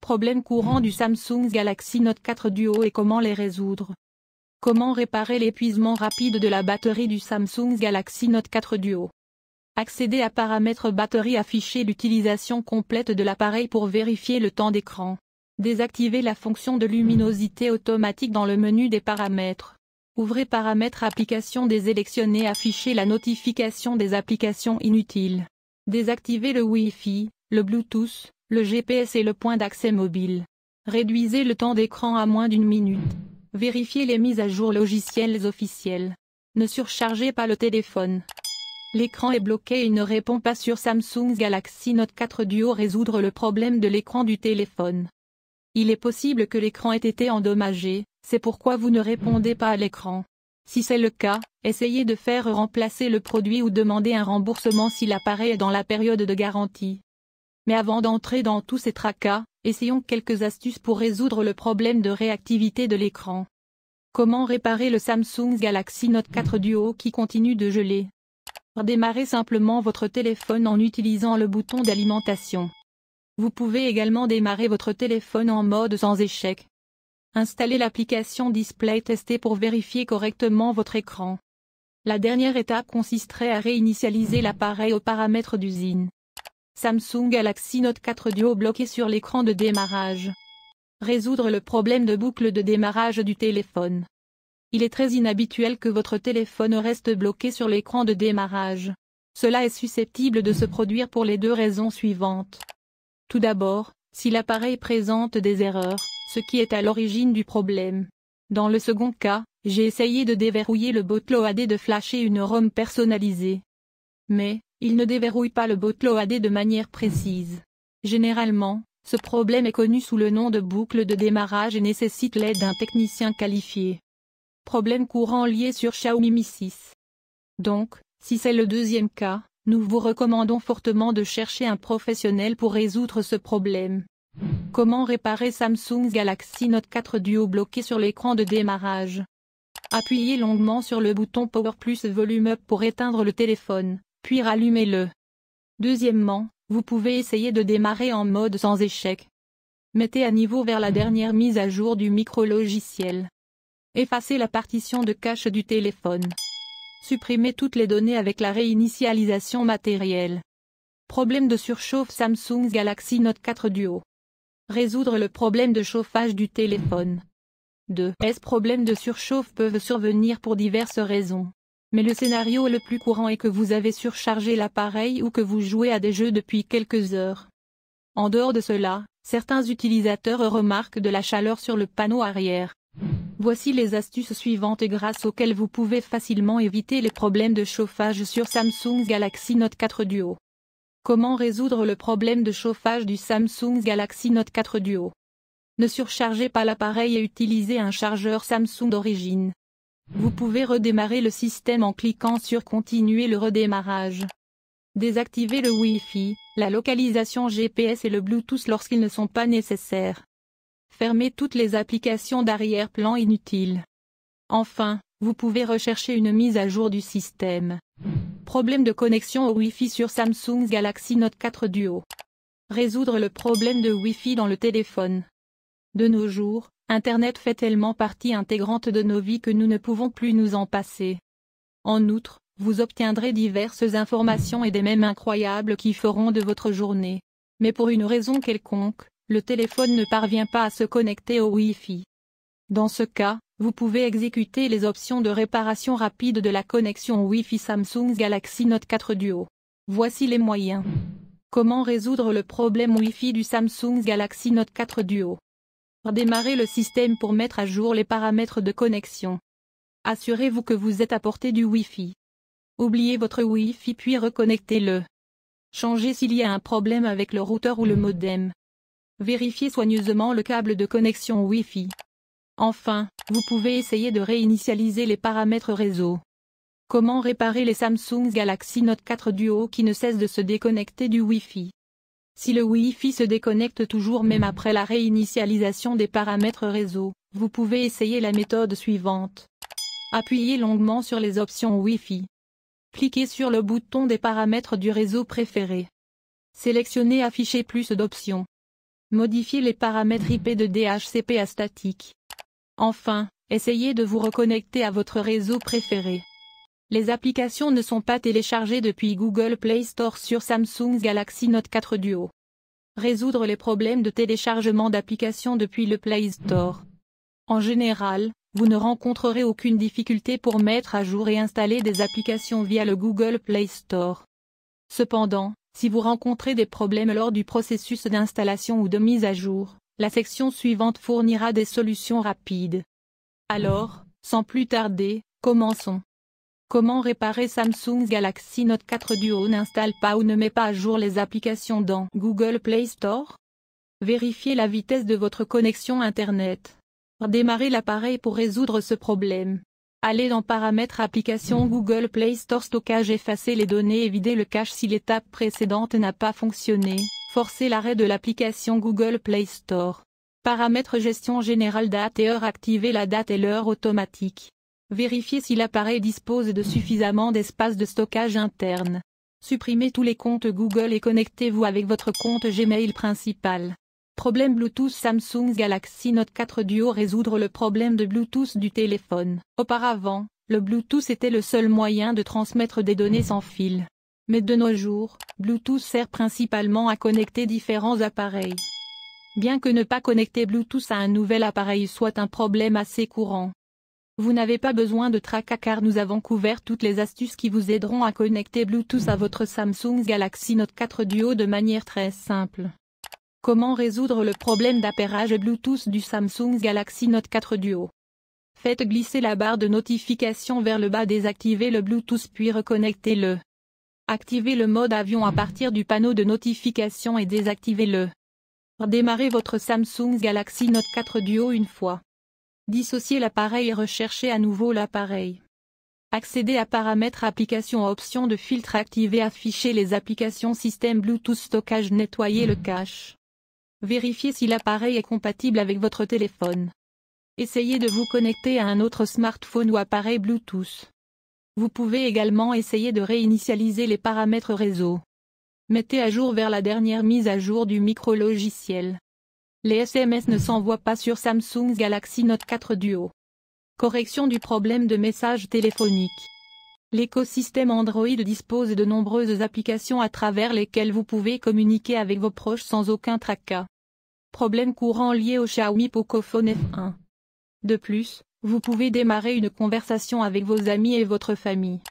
problèmes courants du Samsung Galaxy Note 4 Duo et comment les résoudre. Comment réparer l'épuisement rapide de la batterie du Samsung Galaxy Note 4 Duo. Accédez à paramètres batterie, affichez l'utilisation complète de l'appareil pour vérifier le temps d'écran. Désactivez la fonction de luminosité automatique dans le menu des paramètres. Ouvrez paramètres applications désélectionnez, affichez la notification des applications inutiles. Désactivez le Wi-Fi, le Bluetooth, le GPS et le point d'accès mobile. Réduisez le temps d'écran à moins d'1 minute. Vérifiez les mises à jour logicielles officielles. Ne surchargez pas le téléphone. L'écran est bloqué et ne répond pas sur Samsung Galaxy Note 4 Duo. Résoudre le problème de l'écran du téléphone. Il est possible que l'écran ait été endommagé, c'est pourquoi vous ne répondez pas à l'écran. Si c'est le cas, essayez de faire remplacer le produit ou demandez un remboursement si l'appareil est dans la période de garantie. Mais avant d'entrer dans tous ces tracas, essayons quelques astuces pour résoudre le problème de réactivité de l'écran. Comment réparer le Samsung Galaxy Note 4 Duo qui continue de geler? Démarrez simplement votre téléphone en utilisant le bouton d'alimentation. Vous pouvez également démarrer votre téléphone en mode sans échec. Installez l'application Display Tester pour vérifier correctement votre écran. La dernière étape consisterait à réinitialiser l'appareil aux paramètres d'usine. Samsung Galaxy Note 4 Duo bloqué sur l'écran de démarrage. Résoudre le problème de boucle de démarrage du téléphone. Il est très inhabituel que votre téléphone reste bloqué sur l'écran de démarrage. Cela est susceptible de se produire pour les deux raisons suivantes. Tout d'abord, si l'appareil présente des erreurs, ce qui est à l'origine du problème. Dans le second cas, j'ai essayé de déverrouiller le bootloader de flasher une ROM personnalisée. Mais, il ne déverrouille pas le bootloader de manière précise. Généralement, ce problème est connu sous le nom de boucle de démarrage et nécessite l'aide d'un technicien qualifié. Problème courant lié sur Xiaomi Mi 6. Donc, si c'est le deuxième cas, nous vous recommandons fortement de chercher un professionnel pour résoudre ce problème. Comment réparer Samsung Galaxy Note 4 Duo bloqué sur l'écran de démarrage? Appuyez longuement sur le bouton Power plus Volume Up pour éteindre le téléphone, puis rallumez-le. Deuxièmement, vous pouvez essayer de démarrer en mode sans échec. Mettez à niveau vers la dernière mise à jour du micro-logiciel. Effacez la partition de cache du téléphone. Supprimez toutes les données avec la réinitialisation matérielle. Problème de surchauffe Samsung Galaxy Note 4 Duo. Résoudre le problème de chauffage du téléphone. 2. Ces problèmes de surchauffe peuvent survenir pour diverses raisons. Mais le scénario le plus courant est que vous avez surchargé l'appareil ou que vous jouez à des jeux depuis quelques heures. En dehors de cela, certains utilisateurs remarquent de la chaleur sur le panneau arrière. Voici les astuces suivantes grâce auxquelles vous pouvez facilement éviter les problèmes de chauffage sur Samsung Galaxy Note 4 Duo. Comment résoudre le problème de chauffage du Samsung Galaxy Note 4 Duo? Ne surchargez pas l'appareil et utilisez un chargeur Samsung d'origine. Vous pouvez redémarrer le système en cliquant sur Continuer le redémarrage. Désactivez le Wi-Fi, la localisation GPS et le Bluetooth lorsqu'ils ne sont pas nécessaires. Fermez toutes les applications d'arrière-plan inutiles. Enfin, vous pouvez rechercher une mise à jour du système. Problème de connexion au Wi-Fi sur Samsung Galaxy Note 4 Duo. Résoudre le problème de Wi-Fi dans le téléphone. De nos jours, Internet fait tellement partie intégrante de nos vies que nous ne pouvons plus nous en passer. En outre, vous obtiendrez diverses informations et des mèmes incroyables qui feront de votre journée. Mais pour une raison quelconque, le téléphone ne parvient pas à se connecter au Wi-Fi. Dans ce cas, vous pouvez exécuter les options de réparation rapide de la connexion Wi-Fi Samsung Galaxy Note 4 Duo. Voici les moyens. Comment résoudre le problème Wi-Fi du Samsung Galaxy Note 4 Duo? Redémarrez le système pour mettre à jour les paramètres de connexion. Assurez-vous que vous êtes à portée du Wi-Fi. Oubliez votre Wi-Fi puis reconnectez-le. Changez s'il y a un problème avec le routeur ou le modem. Vérifiez soigneusement le câble de connexion Wi-Fi. Enfin, vous pouvez essayer de réinitialiser les paramètres réseau. Comment réparer les Samsung Galaxy Note 4 Duo qui ne cessent de se déconnecter du Wi-Fi? Si le Wi-Fi se déconnecte toujours même après la réinitialisation des paramètres réseau, vous pouvez essayer la méthode suivante. Appuyez longuement sur les options Wi-Fi. Cliquez sur le bouton des paramètres du réseau préféré. Sélectionnez Afficher plus d'options. Modifiez les paramètres IP de DHCP à statique. Enfin, essayez de vous reconnecter à votre réseau préféré. Les applications ne sont pas téléchargées depuis Google Play Store sur Samsung Galaxy Note 4 Duo. Résoudre les problèmes de téléchargement d'applications depuis le Play Store. En général, vous ne rencontrerez aucune difficulté pour mettre à jour et installer des applications via le Google Play Store. Cependant, si vous rencontrez des problèmes lors du processus d'installation ou de mise à jour, la section suivante fournira des solutions rapides. Alors, sans plus tarder, commençons. Comment réparer Samsung Galaxy Note 4 Duo n'installe pas ou ne met pas à jour les applications dans Google Play Store? Vérifiez la vitesse de votre connexion Internet. Démarrez l'appareil pour résoudre ce problème. Allez dans Paramètres Applications Google Play Store Stockage. Effacez les données et videz le cache si l'étape précédente n'a pas fonctionné. Forcez l'arrêt de l'application Google Play Store. Paramètres Gestion générale date et heure. Activez la date et l'heure automatique. Vérifiez si l'appareil dispose de suffisamment d'espace de stockage interne. Supprimez tous les comptes Google et connectez-vous avec votre compte Gmail principal. Problème Bluetooth Samsung Galaxy Note 4 Duo. Résoudre le problème de Bluetooth du téléphone. Auparavant, le Bluetooth était le seul moyen de transmettre des données sans fil. Mais de nos jours, Bluetooth sert principalement à connecter différents appareils. Bien que ne pas connecter Bluetooth à un nouvel appareil soit un problème assez courant, vous n'avez pas besoin de tracas car nous avons couvert toutes les astuces qui vous aideront à connecter Bluetooth à votre Samsung Galaxy Note 4 Duo de manière très simple. Comment résoudre le problème d'appairage Bluetooth du Samsung Galaxy Note 4 Duo? Faites glisser la barre de notification vers le bas, désactivez le Bluetooth puis reconnectez-le. Activez le mode avion à partir du panneau de notification et désactivez-le. Démarrez votre Samsung Galaxy Note 4 Duo une fois. Dissociez l'appareil et recherchez à nouveau l'appareil. Accédez à Paramètres Applications. Option de filtre activée. Affichez les applications Système Bluetooth Stockage. Nettoyez le cache. Vérifiez si l'appareil est compatible avec votre téléphone. Essayez de vous connecter à un autre smartphone ou appareil Bluetooth. Vous pouvez également essayer de réinitialiser les paramètres réseau. Mettez à jour vers la dernière mise à jour du micro-logiciel. Les SMS ne s'envoient pas sur Samsung Galaxy Note 4 Duo. Correction du problème de messages téléphoniques. L'écosystème Android dispose de nombreuses applications à travers lesquelles vous pouvez communiquer avec vos proches sans aucun tracas. Problème courant lié au Xiaomi Pocophone F1. De plus, vous pouvez démarrer une conversation avec vos amis et votre famille.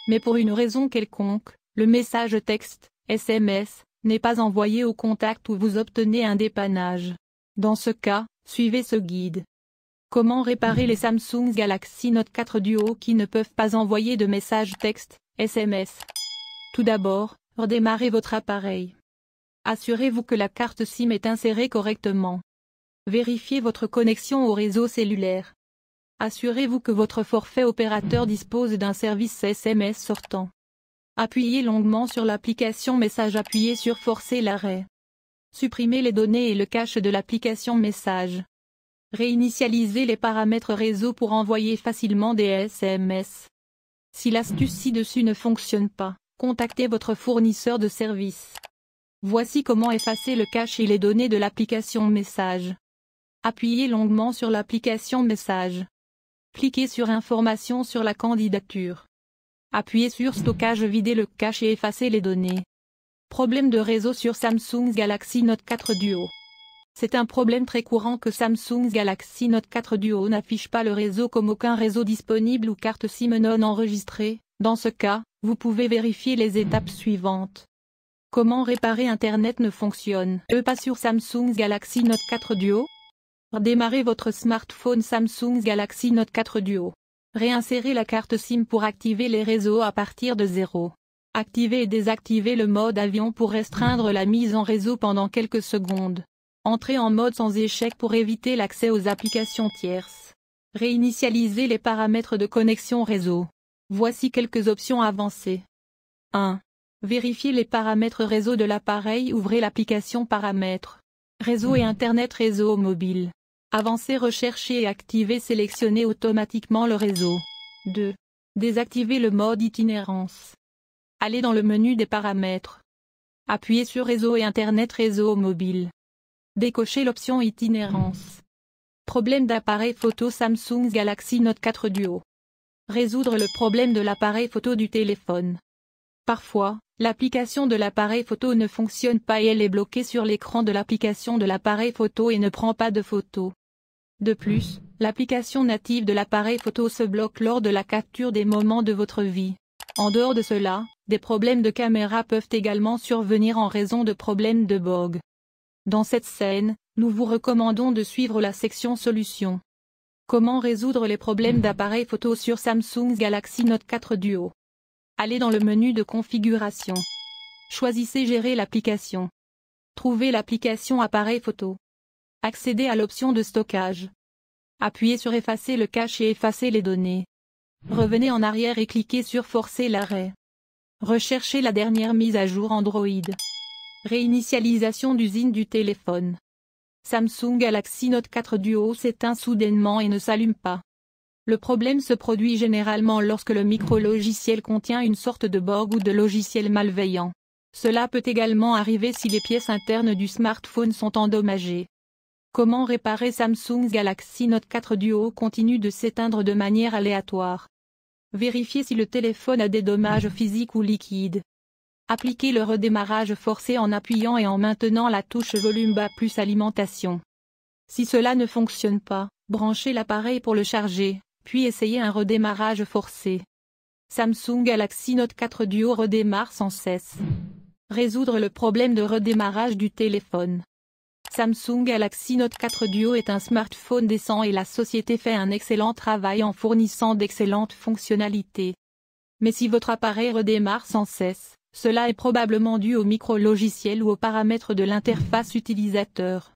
Mais pour une raison quelconque, le message texte, SMS, n'est pas envoyé au contact où vous obtenez un dépannage. Dans ce cas, suivez ce guide. Comment réparer les Samsung Galaxy Note 4 Duo qui ne peuvent pas envoyer de messages texte, SMS? Tout d'abord, redémarrez votre appareil. Assurez-vous que la carte SIM est insérée correctement. Vérifiez votre connexion au réseau cellulaire. Assurez-vous que votre forfait opérateur dispose d'un service SMS sortant. Appuyez longuement sur l'application Message. Appuyez sur Forcer l'arrêt. Supprimez les données et le cache de l'application Message. Réinitialisez les paramètres réseau pour envoyer facilement des SMS. Si l'astuce ci-dessus ne fonctionne pas, contactez votre fournisseur de service. Voici comment effacer le cache et les données de l'application Message. Appuyez longuement sur l'application Message. Cliquez sur Informations sur la candidature. Appuyez sur Stockage. Videz le cache et effacez les données. Problème de réseau sur Samsung Galaxy Note 4 Duo. C'est un problème très courant que Samsung Galaxy Note 4 Duo n'affiche pas le réseau comme aucun réseau disponible ou carte SIM non enregistrée. Dans ce cas, vous pouvez vérifier les étapes suivantes. Comment réparer Internet ne fonctionne pas sur Samsung Galaxy Note 4 Duo? Démarrez votre smartphone Samsung Galaxy Note 4 Duo. Réinsérez la carte SIM pour activer les réseaux à partir de 0. Activez et désactivez le mode avion pour restreindre la mise en réseau pendant quelques secondes. Entrez en mode sans échec pour éviter l'accès aux applications tierces. Réinitialisez les paramètres de connexion réseau. Voici quelques options avancées. 1. Vérifiez les paramètres réseau de l'appareil. Ouvrez l'application Paramètres. Réseau et Internet. Réseau mobile. Avancez, recherchez et activez. Sélectionnez automatiquement le réseau. 2. Désactivez le mode itinérance. Allez dans le menu des paramètres. Appuyez sur Réseau et Internet. Réseau mobile. Décochez l'option itinérance. Problème d'appareil photo Samsung Galaxy Note 4 Duo. Résoudre le problème de l'appareil photo du téléphone. Parfois, l'application de l'appareil photo ne fonctionne pas et elle est bloquée sur l'écran de l'application de l'appareil photo et ne prend pas de photos. De plus, l'application native de l'appareil photo se bloque lors de la capture des moments de votre vie. En dehors de cela, des problèmes de caméra peuvent également survenir en raison de problèmes de bug. Dans cette scène, nous vous recommandons de suivre la section Solutions. Comment résoudre les problèmes d'appareil photo sur Samsung Galaxy Note 4 Duo? Allez dans le menu de configuration. Choisissez Gérer l'application. Trouvez l'application appareil photo. Accédez à l'option de stockage. Appuyez sur Effacer le cache et effacer les données. Revenez en arrière et cliquez sur Forcer l'arrêt. Recherchez la dernière mise à jour Android. Réinitialisation d'usine du téléphone. Samsung Galaxy Note 4 Duo s'éteint soudainement et ne s'allume pas. Le problème se produit généralement lorsque le micro-logiciel contient une sorte de bug ou de logiciel malveillant. Cela peut également arriver si les pièces internes du smartphone sont endommagées. Comment réparer Samsung Galaxy Note 4 Duo continue de s'éteindre de manière aléatoire. Vérifiez si le téléphone a des dommages physiques ou liquides. Appliquez le redémarrage forcé en appuyant et en maintenant la touche volume bas plus alimentation. Si cela ne fonctionne pas, branchez l'appareil pour le charger, puis essayez un redémarrage forcé. Samsung Galaxy Note 4 Duo redémarre sans cesse. Résoudre le problème de redémarrage du téléphone. Samsung Galaxy Note 4 Duo est un smartphone décent et la société fait un excellent travail en fournissant d'excellentes fonctionnalités. Mais si votre appareil redémarre sans cesse, cela est probablement dû au micro-logiciel ou aux paramètres de l'interface utilisateur.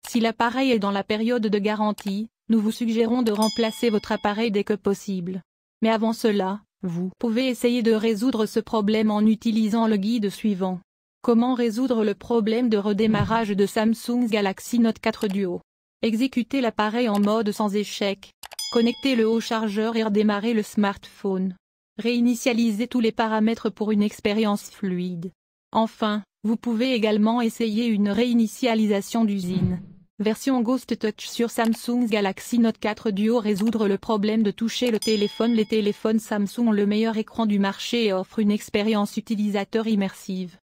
Si l'appareil est dans la période de garantie, nous vous suggérons de remplacer votre appareil dès que possible. Mais avant cela, vous pouvez essayer de résoudre ce problème en utilisant le guide suivant. Comment résoudre le problème de redémarrage de Samsung Galaxy Note 4 Duo? Exécutez l'appareil en mode sans échec. Connectez le haut-chargeur et redémarrez le smartphone. Réinitialisez tous les paramètres pour une expérience fluide. Enfin, vous pouvez également essayer une réinitialisation d'usine. Version Ghost Touch sur Samsung Galaxy Note 4 Duo. Résoudre le problème de toucher le téléphone. Les téléphones Samsung ont le meilleur écran du marché et offrent une expérience utilisateur immersive.